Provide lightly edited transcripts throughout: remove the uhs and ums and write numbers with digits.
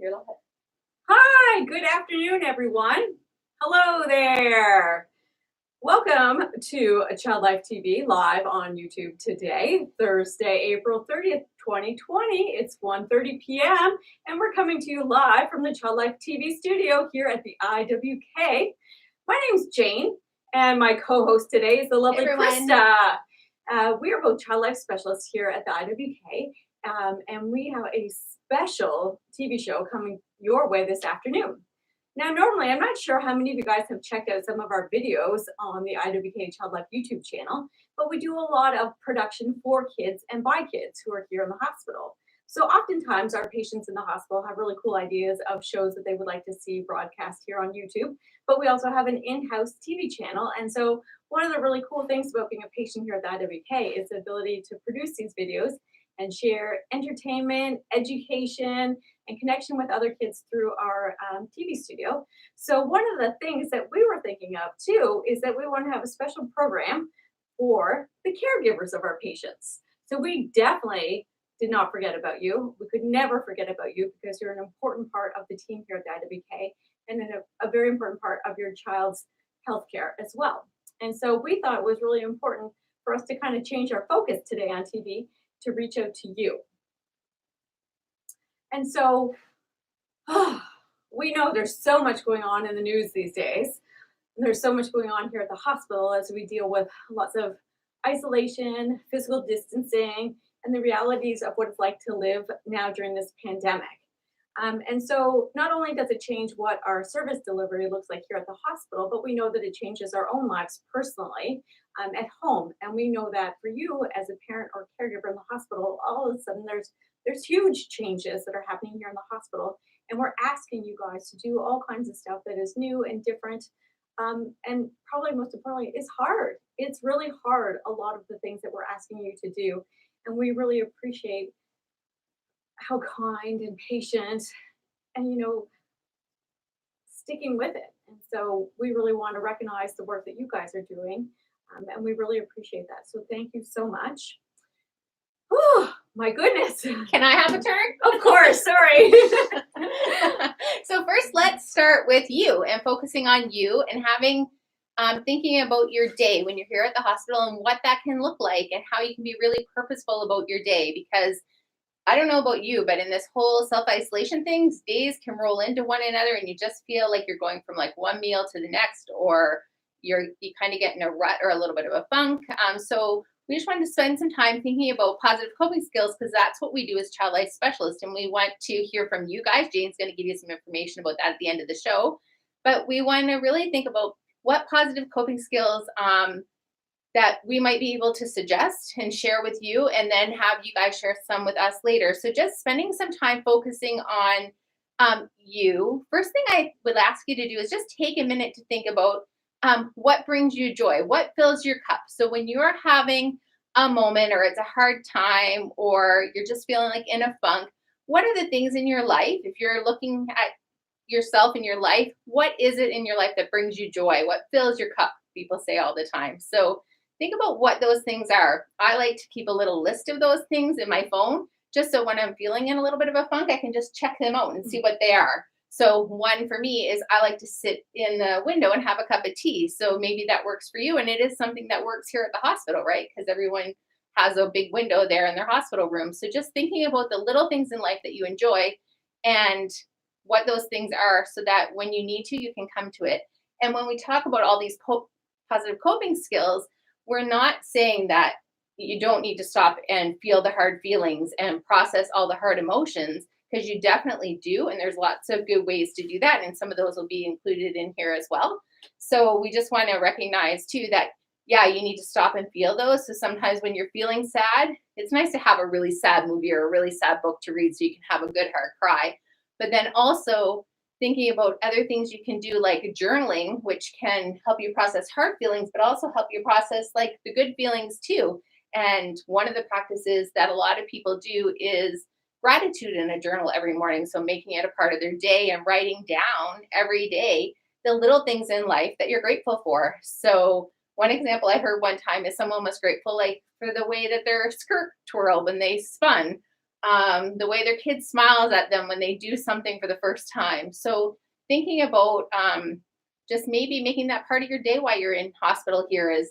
You're live. Hi, good afternoon, everyone. Hello there. Welcome to Child Life TV live on YouTube today, Thursday, April 30th, 2020. It's 1:30 p.m. and we're coming to you live from the Child Life TV studio here at the IWK. My name's Jane, and my co-host today is the lovely Krista. We are both Child Life Specialists here at the IWK, and we have a special TV show coming your way this afternoon. Now, normally, I'm not sure how many of you guys have checked out some of our videos on the IWK Child Life YouTube channel, but we do a lot of production for kids and by kids who are here in the hospital. So oftentimes our patients in the hospital have really cool ideas of shows that they would like to see broadcast here on YouTube, but we also have an in-house TV channel. And so one of the really cool things about being a patient here at the IWK is the ability to produce these videos and share entertainment, education, and connection with other kids through our TV studio. So one of the things that we were thinking of too is that we want to have a special program for the caregivers of our patients. So we definitely did not forget about you. We could never forget about you because you're an important part of the team here at the IWK and a very important part of your child's healthcare as well. And so we thought it was really important for us to kind of change our focus today on TV to reach out to you. And so we know there's so much going on in the news these days. And there's so much going on here at the hospital as we deal with lots of isolation, physical distancing, and the realities of what it's like to live now during this pandemic. And so not only does it change what our service delivery looks like here at the hospital, but we know that it changes our own lives personally at home. And we know that for you as a parent or caregiver in the hospital, all of a sudden there's huge changes that are happening here in the hospital. And we're asking you guys to do all kinds of stuff that is new and different. And probably most importantly, it's hard. It's really hard, a lot of the things that we're asking you to do. And we really appreciate how kind and patient and, sticking with it. And so we really want to recognize the work that you guys are doing. And we really appreciate that. So thank you so much. Oh, my goodness. Can I have a turn? Of course, sorry. So first, let's start with you and focusing on you and having thinking about your day when you're here at the hospital and what that can look like and how you can be really purposeful about your day. Because I don't know about you, but in this whole self-isolation things, days can roll into one another and you just feel like you're going from like one meal to the next, or you kind of get in a rut or a little bit of a funk. So we just wanted to spend some time thinking about positive coping skills because that's what we do as Child Life Specialists. And we want to hear from you guys. Jane's going to give you some information about that at the end of the show. But we want to really think about what positive coping skills that we might be able to suggest and share with you, and then have you guys share some with us later. So just spending some time focusing on you. First thing I would ask you to do is just take a minute to think about what brings you joy, what fills your cup. So when you're having a moment or it's a hard time or you're just feeling like in a funk, what are the things in your life? If you're looking at yourself in your life, what is it in your life that brings you joy? What fills your cup? People say all the time. So think about what those things are. I like to keep a little list of those things in my phone, just so when I'm feeling in a little bit of a funk, I can just check them out and see what they are. So one for me is I like to sit in the window and have a cup of tea. So maybe that works for you. And it is something that works here at the hospital, right? Because everyone has a big window there in their hospital room. So just thinking about the little things in life that you enjoy and what those things are so that when you need to, you can come to it. And when we talk about all these positive coping skills, we're not saying that you don't need to stop and feel the hard feelings and process all the hard emotions, because you definitely do. And there's lots of good ways to do that. And some of those will be included in here as well. So we just want to recognize too that, yeah, you need to stop and feel those. So sometimes when you're feeling sad, it's nice to have a really sad movie or a really sad book to read so you can have a good hard cry. But then also thinking about other things you can do, like journaling, which can help you process hard feelings, but also help you process like the good feelings too. And one of the practices that a lot of people do is gratitude in a journal every morning. So making it a part of their day and writing down every day the little things in life that you're grateful for. So one example I heard one time is someone was grateful like for the way that their skirt twirled when they spun. the way their kid smiles at them when they do something for the first time. So thinking about just maybe making that part of your day while you're in hospital here is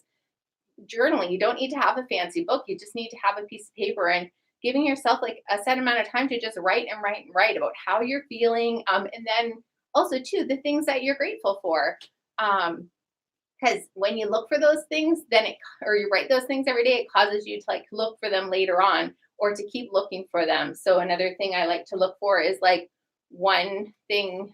journaling. You don't need to have a fancy book. You just need to have a piece of paper and giving yourself like a set amount of time to just write and write and write about how you're feeling. And then also too, the things that you're grateful for. Because when you look for those things, then or you write those things every day, it causes you to like look for them later on or to keep looking for them. So another thing I like to look for is like one thing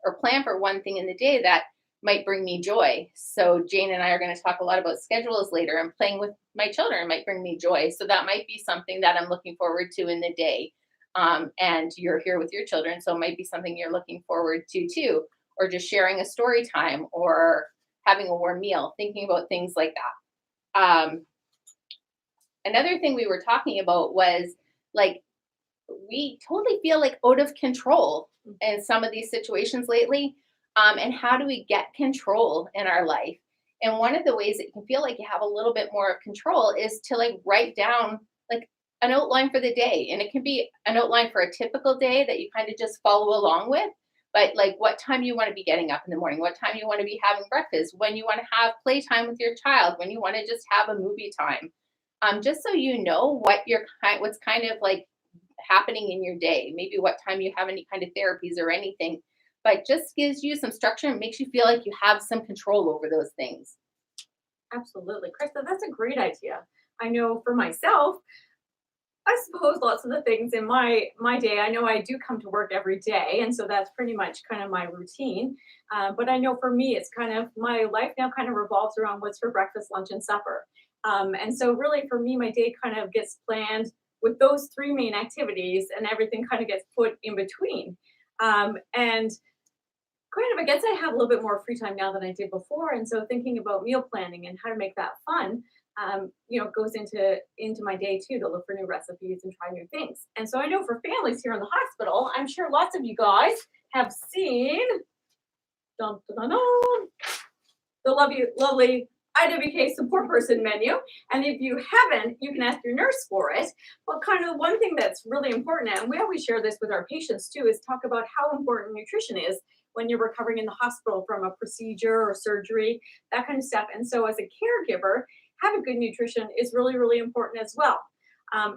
or plan for one thing in the day that might bring me joy. So Jane and I are going to talk a lot about schedules later, and playing with my children might bring me joy. So that might be something that I'm looking forward to in the day. And you're here with your children, so it might be something you're looking forward to too, or just sharing a story time or having a warm meal, thinking about things like that. Another thing we were talking about was like, we totally feel like out of control in some of these situations lately. And how do we get control in our life? And one of the ways that you can feel like you have a little bit more of control is to like write down like an outline for the day. And it can be an outline for a typical day that you kind of just follow along with. But like what time you want to be getting up in the morning, what time you want to be having breakfast, when you want to have playtime with your child, when you want to just have a movie time. Just so you know what's kind of like happening in your day, maybe what time you have any kind of therapies or anything, but just gives you some structure and makes you feel like you have some control over those things. Absolutely. Krista, that's a great idea. I know for myself, I suppose lots of the things in my day, I know I do come to work every day, and so that's pretty much kind of my routine. But I know for me, it's kind of my life now kind of revolves around what's for breakfast, lunch, and supper. And so really for me, my day kind of gets planned with those three main activities, and everything kind of gets put in between. And kind of, I guess I have a little bit more free time now than I did before, and so thinking about meal planning and how to make that fun, goes into my day too, to look for new recipes and try new things. And so I know for families here in the hospital, I'm sure lots of you guys have seen dun, dun, dun, dun, the lovely IWK support person menu. And if you haven't, you can ask your nurse for it. But kind of one thing that's really important, and we always share this with our patients too, is talk about how important nutrition is when you're recovering in the hospital from a procedure or surgery, that kind of stuff. And so as a caregiver, having good nutrition is really, really important as well.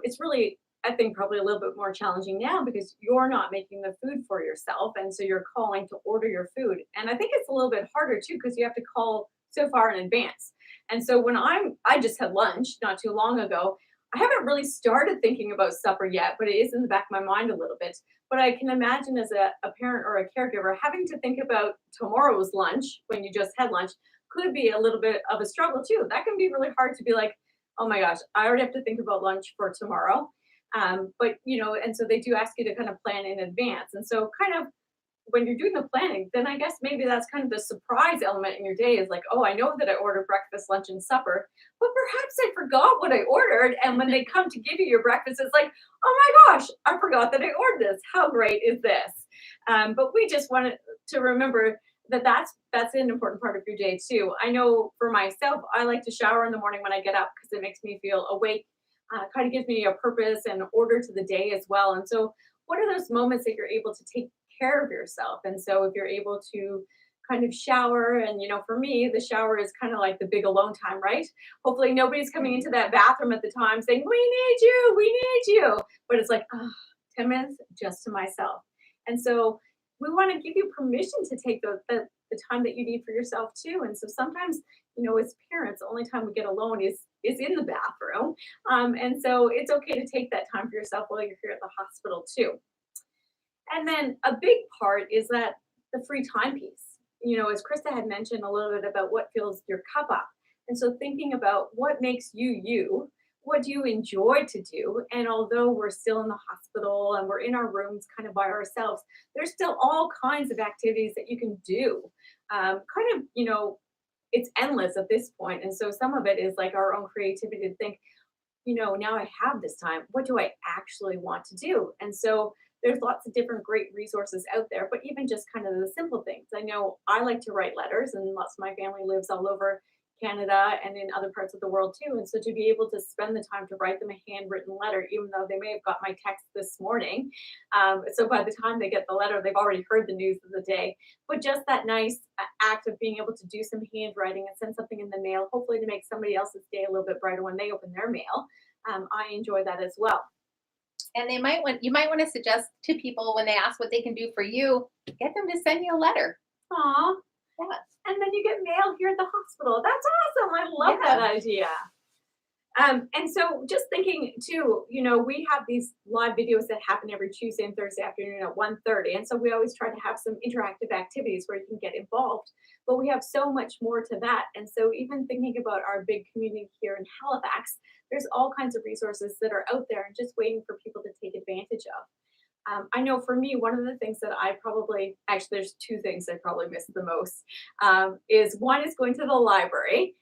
It's really, I think, probably a little bit more challenging now because you're not making the food for yourself. And so you're calling to order your food. And I think it's a little bit harder too, because you have to call so far in advance. And so when I just had lunch not too long ago, I haven't really started thinking about supper yet, but it is in the back of my mind a little bit. But I can imagine as a parent or a caregiver having to think about tomorrow's lunch when you just had lunch could be a little bit of a struggle too. That can be really hard to be like, oh my gosh, I already have to think about lunch for tomorrow. And so they do ask you to kind of plan in advance. And so kind of when you're doing the planning, then I guess maybe that's kind of the surprise element in your day is like, oh, I know that I ordered breakfast, lunch, and supper, but perhaps I forgot what I ordered. And when they come to give you your breakfast, it's like, oh my gosh, I forgot that I ordered this. How great is this? But we just wanted to remember that that's an important part of your day too. I know for myself, I like to shower in the morning when I get up because it makes me feel awake, kind of gives me a purpose and order to the day as well. And so what are those moments that you're able to take care of yourself? And so if you're able to kind of shower, and for me, the shower is kind of like the big alone time, right? Hopefully nobody's coming into that bathroom at the time saying, we need you. But it's like, 10 minutes just to myself. And so we want to give you permission to take the time that you need for yourself too. And so sometimes, as parents, the only time we get alone is in the bathroom. And so it's okay to take that time for yourself while you're here at the hospital too. And then a big part is that the free time piece, as Krista had mentioned a little bit about what fills your cup up. And so thinking about what makes you, what do you enjoy to do? And although we're still in the hospital and we're in our rooms kind of by ourselves, there's still all kinds of activities that you can do. It's endless at this point. And so some of it is like our own creativity to think, now I have this time. What do I actually want to do? And so there's lots of different great resources out there, but even just kind of the simple things. I know I like to write letters, and lots of my family lives all over Canada and in other parts of the world too. And so to be able to spend the time to write them a handwritten letter, even though they may have got my text this morning. So by the time they get the letter, they've already heard the news of the day. But just that nice act of being able to do some handwriting and send something in the mail, hopefully to make somebody else's day a little bit brighter when they open their mail. I enjoy that as well. And you might want to suggest to people when they ask what they can do for you, get them to send you a letter. Aw. Yeah. And then you get mail here at the hospital. That's awesome. I love that idea. And so just thinking too, we have these live videos that happen every Tuesday and Thursday afternoon at 1:30. And so we always try to have some interactive activities where you can get involved. But we have so much more to that. And so even thinking about our big community here in Halifax, there's all kinds of resources that are out there and just waiting for people to take advantage of. I know for me, one of the things that there's two things I probably miss the most. One is going to the library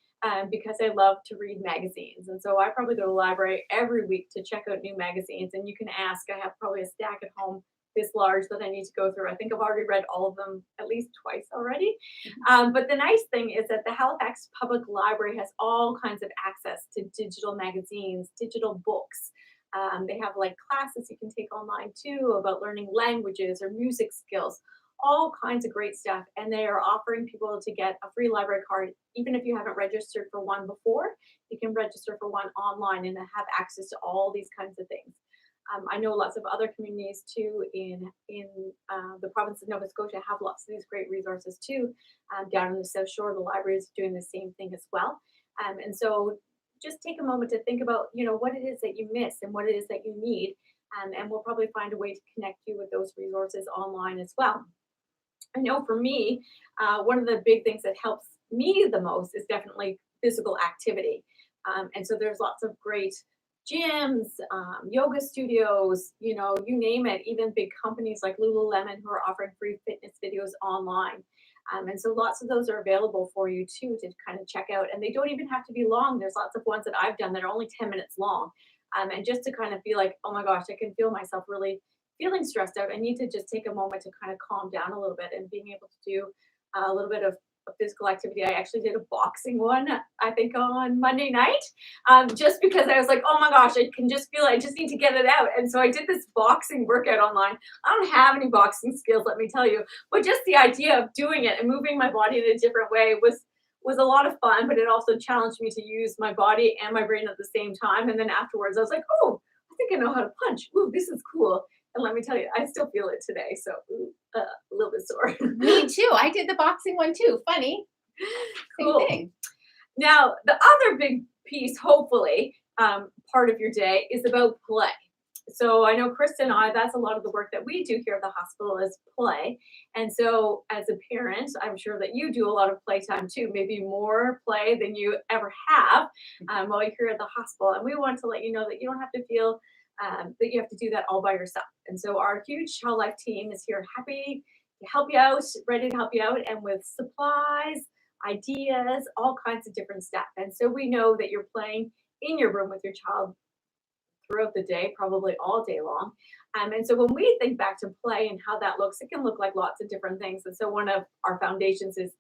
because I love to read magazines. And so I probably go to the library every week to check out new magazines. And you can ask, I have probably a stack at home this large that I need to go through. I think I've already read all of them at least twice already. But the nice thing is that the Halifax Public Library has all kinds of access to digital magazines, digital books. They have like classes you can take online too about learning languages or music skills, all kinds of great stuff. And they are offering people to get a free library card. Even if you haven't registered for one before, you can register for one online and have access to all these kinds of things. I know lots of other communities too in the province of Nova Scotia have lots of these great resources too. Down in the South Shore, the library is doing the same thing as well. And so just take a moment to think about, what it is that you miss and what it is that you need. And we'll probably find a way to connect you with those resources online as well. I know for me, one of the big things that helps me the most is definitely physical activity. And so there's lots of great gyms, yoga studios, you name it, even big companies like Lululemon who are offering free fitness videos online. And so lots of those are available for you too to kind of check out. And they don't even have to be long. There's lots of ones that I've done that are only 10 minutes long. And just to kind of be like, oh my gosh, I can feel myself really feeling stressed out. I need to just take a moment to kind of calm down a little bit and being able to do a little bit of physical activity. I actually did a boxing one, I think on Monday night, just because I was like, oh my gosh, I can just feel it. I just need to get it out. And so I did this boxing workout online. I don't have any boxing skills, let me tell you, but just the idea of doing it and moving my body in a different way was a lot of fun, but it also challenged me to use my body and my brain at the same time. And then afterwards I was like, oh, I think I know how to punch. Ooh, this is cool. And let me tell you, I still feel it today. So a little bit sore. Me too. I did the boxing one too. Funny. Cool. Same thing. Now, the other big piece, hopefully, part of your day is about play. So I know Krista and I, that's a lot of the work that we do here at the hospital is play. And so as a parent, I'm sure that you do a lot of playtime too, maybe more play than you ever have while you're here at the hospital. And we want to let you know that you don't have to feel that you have to do that all by yourself. And so our huge Child Life team is here happy to help you out, ready to help you out, and with supplies, ideas, all kinds of different stuff. And so we know that you're playing in your room with your child throughout the day, probably all day long. And so when we think back to play and how that looks, it can look like lots of different things. And so one of our foundations is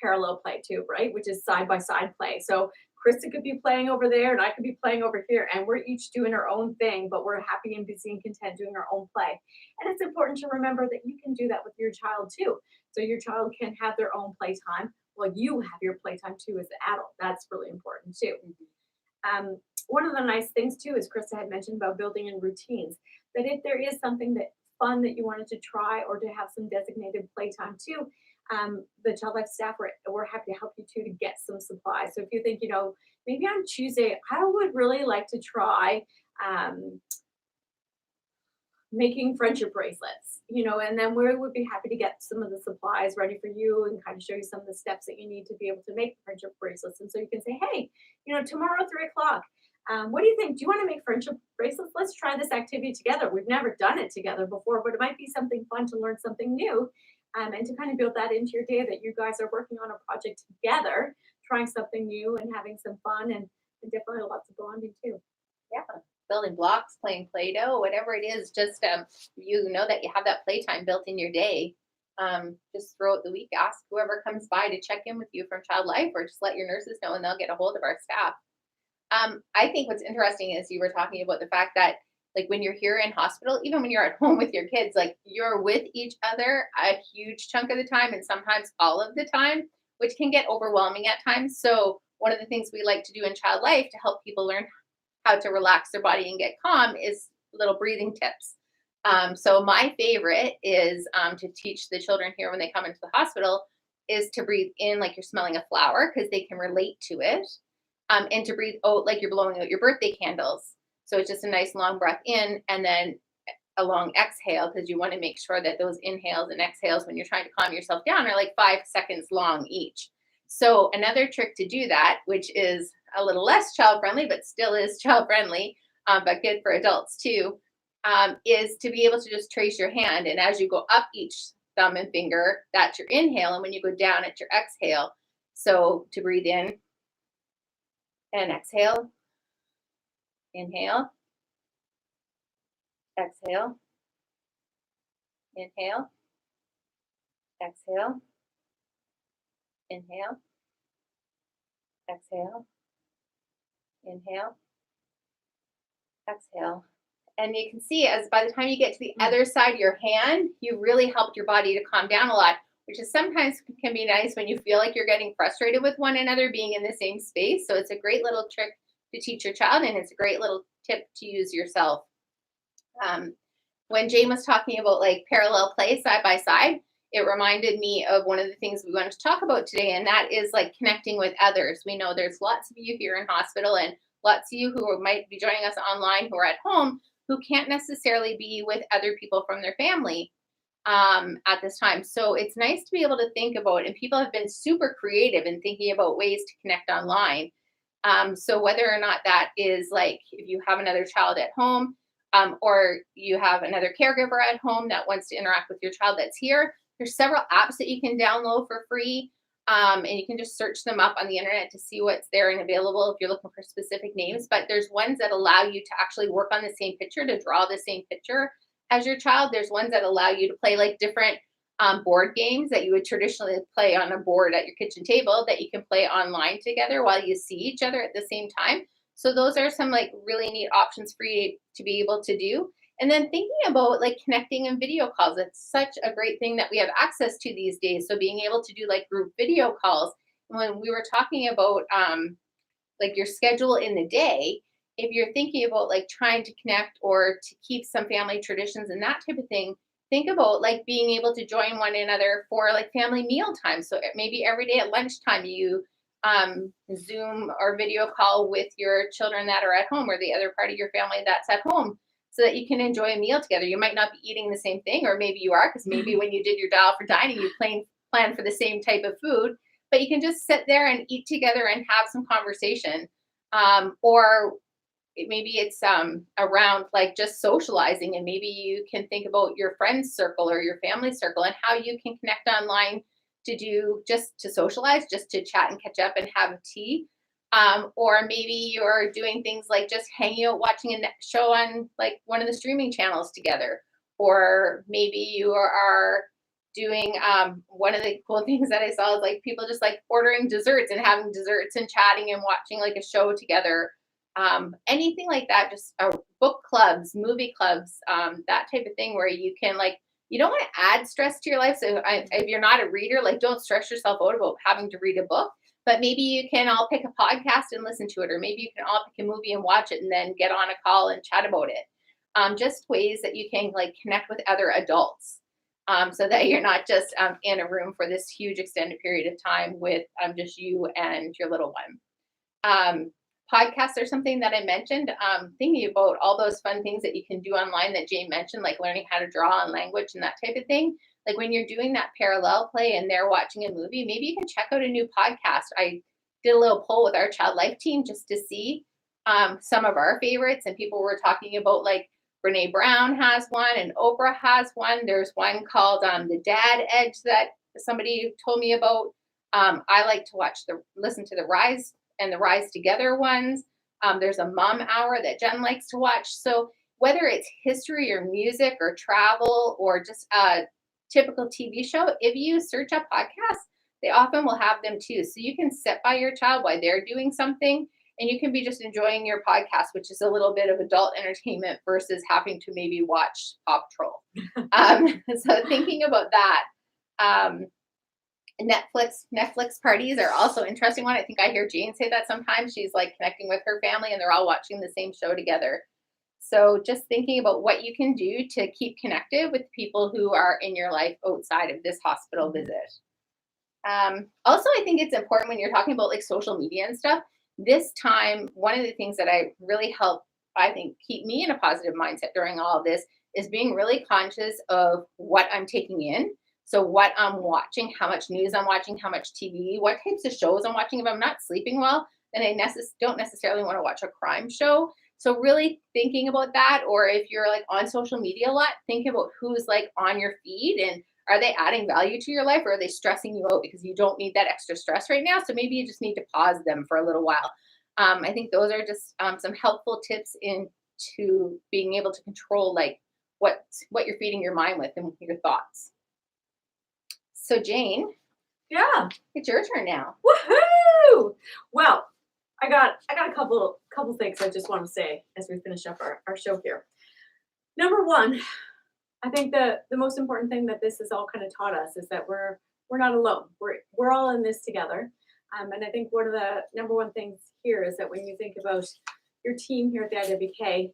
parallel play too, right? Which is side by side play. So Krista could be playing over there and I could be playing over here, and we're each doing our own thing, but we're happy and busy and content doing our own play. And it's important to remember that you can do that with your child too. So your child can have their own playtime while you have your playtime too as the adult. That's really important too. One of the nice things too is Krista had mentioned about building in routines, that if there is something that fun that you wanted to try or to have some designated playtime too, the Child Life staff, we're happy to help you too to get some supplies. So if you think, maybe on Tuesday, I would really like to try making friendship bracelets, and then we would be happy to get some of the supplies ready for you and kind of show you some of the steps that you need to be able to make friendship bracelets. And so you can say, hey, tomorrow 3:00, what do you think? Do you want to make friendship bracelets? Let's try this activity together. We've never done it together before, but it might be something fun to learn something new. And to kind of build that into your day, that you guys are working on a project together, trying something new and having some fun and definitely lots of bonding too. Yeah. Building blocks, playing Play-Doh, whatever it is, just that you have that playtime built in your day. just throughout the week, ask whoever comes by to check in with you from Child Life, or just let your nurses know and they'll get a hold of our staff. I think what's interesting is you were talking about the fact that, like, when you're here in hospital, even when you're at home with your kids, like, you're with each other a huge chunk of the time and sometimes all of the time, which can get overwhelming at times. So one of the things we like to do in Child Life to help people learn how to relax their body and get calm is little breathing tips. So my favorite is to teach the children here when they come into the hospital is to breathe in like you're smelling a flower, because they can relate to it, and to breathe out like you're blowing out your birthday candles. So it's just a nice long breath in and then a long exhale, because you want to make sure that those inhales and exhales when you're trying to calm yourself down are like 5 seconds long each. So another trick to do that, which is a little less child friendly, but still is child friendly, but good for adults too, is to be able to just trace your hand. And as you go up each thumb and finger, that's your inhale. And when you go down, it's your exhale. So to breathe in and exhale, inhale, exhale, inhale, exhale, inhale, exhale, inhale, exhale. And you can see as by the time you get to the other side of your hand, you really helped your body to calm down a lot, which is sometimes can be nice when you feel like you're getting frustrated with one another being in the same space. So it's a great little trick to teach your child, and it's a great little tip to use yourself. When Jane was talking about like parallel play side by side, it reminded me of one of the things we wanted to talk about today, and that is like connecting with others. We know there's lots of you here in hospital and lots of you who might be joining us online who are at home who can't necessarily be with other people from their family at this time. So it's nice to be able to think about, and people have been super creative in thinking about ways to connect online. So whether or not that is like if you have another child at home, or you have another caregiver at home that wants to interact with your child that's here, there's several apps that you can download for free. And you can just search them up on the internet to see what's there and available if you're looking for specific names. But there's ones that allow you to actually work on the same picture, to draw the same picture as your child. There's ones that allow you to play like different board games that you would traditionally play on a board at your kitchen table that you can play online together while you see each other at the same time. So those are some like really neat options for you to be able to do. And then thinking about like connecting in video calls, it's such a great thing that we have access to these days. So being able to do like group video calls. When we were talking about like your schedule in the day, if you're thinking about like trying to connect or to keep some family traditions and that type of thing, think about like being able to join one another for like family meal time. So maybe every day at lunchtime you Zoom or video call with your children that are at home, or the other part of your family that's at home, so that you can enjoy a meal together. You might not be eating the same thing, or maybe you are, because maybe when you did your dial for dining, you planned for the same type of food, but you can just sit there and eat together and have some conversation. Or maybe it's around like just socializing, and maybe you can think about your friends circle or your family circle and how you can connect online to do just to socialize, just to chat and catch up and have tea. Or maybe you're doing things like just hanging out, watching a show on like one of the streaming channels together. Or maybe you are doing one of the cool things that I saw is like people just like ordering desserts and having desserts and chatting and watching like a show together. Anything like that, just book clubs, movie clubs, that type of thing where you can like, you don't want to add stress to your life. So if you're not a reader, like don't stress yourself out about having to read a book, but maybe you can all pick a podcast and listen to it, or maybe you can all pick a movie and watch it and then get on a call and chat about it. Just ways that you can like connect with other adults, so that you're not just in a room for this huge extended period of time with just you and your little one. Podcasts are something that I mentioned, thinking about all those fun things that you can do online that Jane mentioned, like learning how to draw and language and that type of thing. Like when you're doing that parallel play and they're watching a movie, maybe you can check out a new podcast. I did a little poll with our Child Life team just to see some of our favorites, and people were talking about like Brene Brown has one and Oprah has one. There's one called The Dad Edge that somebody told me about. I like to listen to the Rise and the Rise Together ones. There's a mom hour that Jen likes to watch. So whether it's history or music or travel or just typical TV show, if you search up podcasts, they often will have them too. So you can sit by your child while they're doing something, and you can be just enjoying your podcast, which is a little bit of adult entertainment versus having to maybe watch Paw Patrol. So thinking about that, Netflix parties are also an interesting one. I think I hear Jane say that sometimes. She's like connecting with her family and they're all watching the same show together. So just thinking about what you can do to keep connected with people who are in your life outside of this hospital visit. Also, I think it's important when you're talking about like social media and stuff. This time, one of the things that I really help, I think, keep me in a positive mindset during all of this is being really conscious of what I'm taking in. So what I'm watching, how much news I'm watching, how much TV, what types of shows I'm watching. If I'm not sleeping well, then I don't necessarily want to watch a crime show. So really thinking about that, or if you're like on social media a lot, think about who's like on your feed and are they adding value to your life, or are they stressing you out because you don't need that extra stress right now? So maybe you just need to pause them for a little while. I think those are just some helpful tips into being able to control like what you're feeding your mind with and your thoughts. So Jane, Yeah, it's your turn now. woohoo! Well, I got a couple things I just want to say as we finish up our show here. Number one, I think the most important thing that this has all kind of taught us is that we're not alone. We're all in this together. And I think one of the number one things here is that when you think about your team here at the IWK,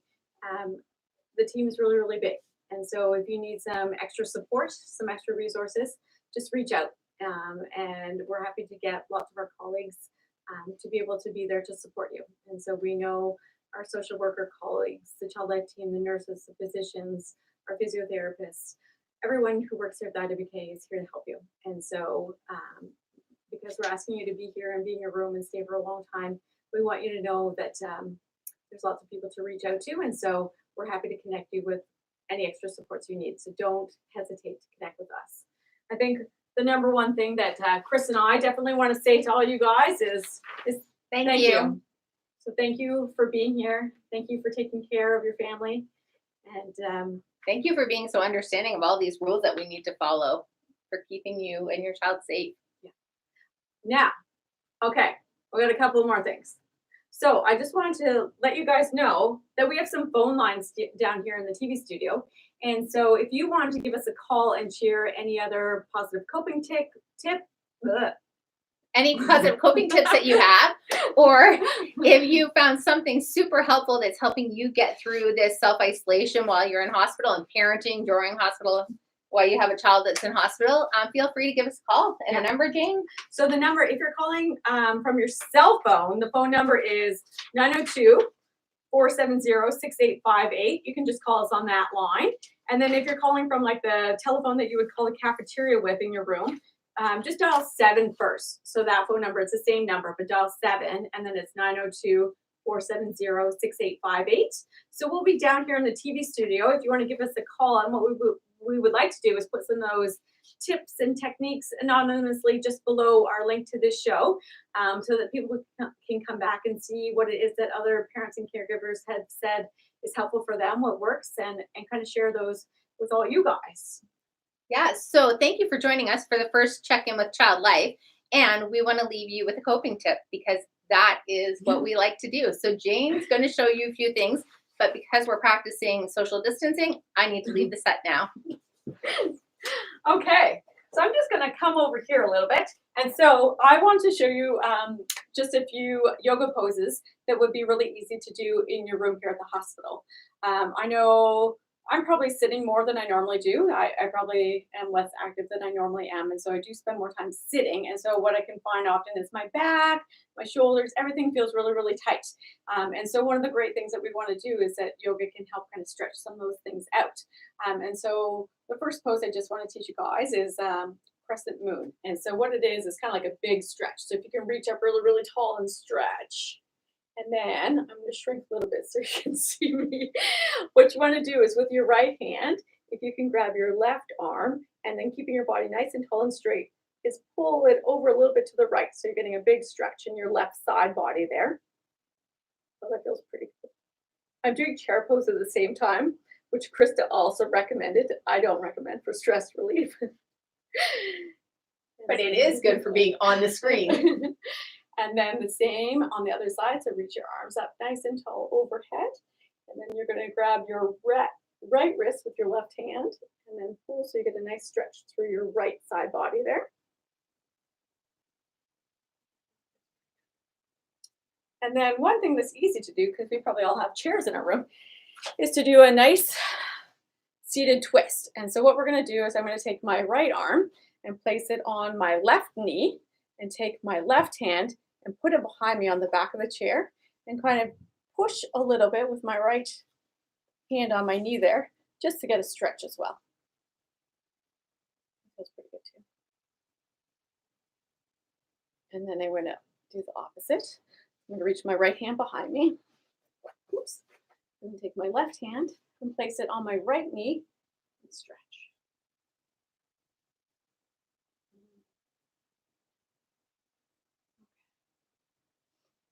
the team is really, really big. And so if you need some extra support, some extra resources, just reach out. And we're happy to get lots of our colleagues to be able to be there to support you. And so we know our social worker colleagues, the child life team, the nurses, the physicians, our physiotherapists, everyone who works here at the IWK is here to help you. And so because we're asking you to be here and be in your room and stay for a long time, we want you to know that there's lots of people to reach out to. And so we're happy to connect you with any extra supports you need. So don't hesitate to connect with us. I think the number one thing that Chris and I definitely want to say to all you guys is Thank you. So thank you for being here. Thank you for taking care of your family. And thank you for being so understanding of all these rules that we need to follow for keeping you and your child safe. Yeah. Now, okay, we got a couple more things. So I just wanted to let you guys know that we have some phone lines down here in the TV studio. And so if you wanted to give us a call and share any other positive coping any positive coping tips that you have, or if you found something super helpful that's helping you get through this self-isolation while you're in hospital and parenting during hospital while you have a child that's in hospital, feel free to give us a call. And a number, Jane? So the number, if you're calling from your cell phone, the phone number is 902-470-6858. You can just call us on that line. And then if you're calling from like the telephone that you would call a cafeteria with in your room, just dial 7 first. So that phone number, it's the same number, but dial 7, and then it's 902-470-6858. So we'll be down here in the TV studio. If you want to give us a call, and what we would like to do is put some of those tips and techniques anonymously just below our link to this show, so that people can come back and see what it is that other parents and caregivers have said is helpful for them, what works, and kind of share those with all you guys. Yeah, so thank you for joining us for the first check-in with Child Life. And we want to leave you with a coping tip because that is what we like to do. So Jane's going to show you a few things, but because we're practicing social distancing, I need to leave the set now. Okay, so I'm just going to come over here a little bit. And so I want to show you just a few yoga poses that would be really easy to do in your room here at the hospital. I know I'm probably sitting more than I normally do. I probably am less active than I normally am. And so I do spend more time sitting. And so what I can find often is my back, my shoulders, everything feels really, really tight. And so one of the great things that we want to do is that yoga can help kind of stretch some of those things out. And so the first pose I just want to teach you guys is crescent moon. And so what it is kind of like a big stretch. So if you can reach up really, really tall and stretch. And then I'm going to shrink a little bit so you can see me. What you want to do is with your right hand, if you can grab your left arm and then keeping your body nice and tall and straight, is pull it over a little bit to the right. So you're getting a big stretch in your left side body there. So that feels pretty good. I'm doing chair pose at the same time, which Krista also recommended. I don't recommend for stress relief. But it is good for being on the screen. And then the same on the other side. So reach your arms up nice and tall overhead. And then you're going to grab your right wrist with your left hand and then pull so you get a nice stretch through your right side body there. And then one thing that's easy to do, because we probably all have chairs in our room, is to do a nice seated twist. And so what we're going to do is I'm going to take my right arm and place it on my left knee and take my left hand and put it behind me on the back of the chair and kind of push a little bit with my right hand on my knee there just to get a stretch as well. That's pretty good too. And then I'm going to do the opposite. I'm going to reach my right hand behind me. Oops. And take my left hand and place it on my right knee and stretch.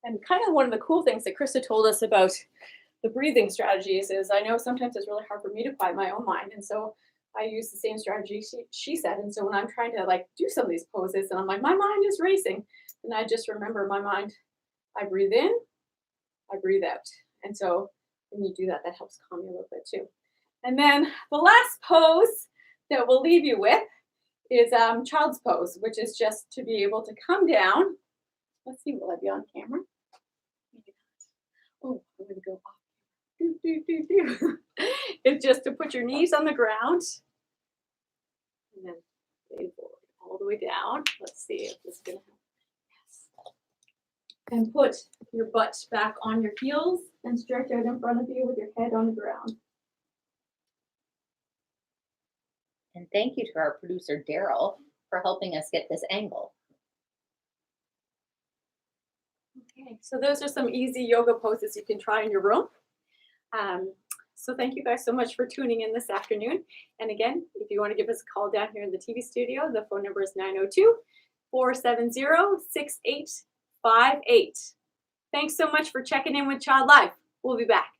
And kind of one of the cool things that Krista told us about the breathing strategies is I know sometimes it's really hard for me to quiet my own mind. And so I use the same strategy she said. And so when I'm trying to like do some of these poses and I'm like, my mind is racing. And I just remember my mind, I breathe in, I breathe out. And so when you do that, that helps calm you a little bit too. And then the last pose that we'll leave you with is child's pose, which is just to be able to come down. Let's see, will I be on camera? Oh, I'm going to go off. It's just to put your knees on the ground and then lay forward all the way down. Let's see if this is going to help. Yes. And put your butt back on your heels and stretch out in front of you with your head on the ground. And thank you to our producer, Daryl, for helping us get this angle. Okay, so those are some easy yoga poses you can try in your room. So thank you guys so much for tuning in this afternoon. And again, if you want to give us a call down here in the TV studio, the phone number is 902-470-6858. Thanks so much for checking in with Child Life. We'll be back.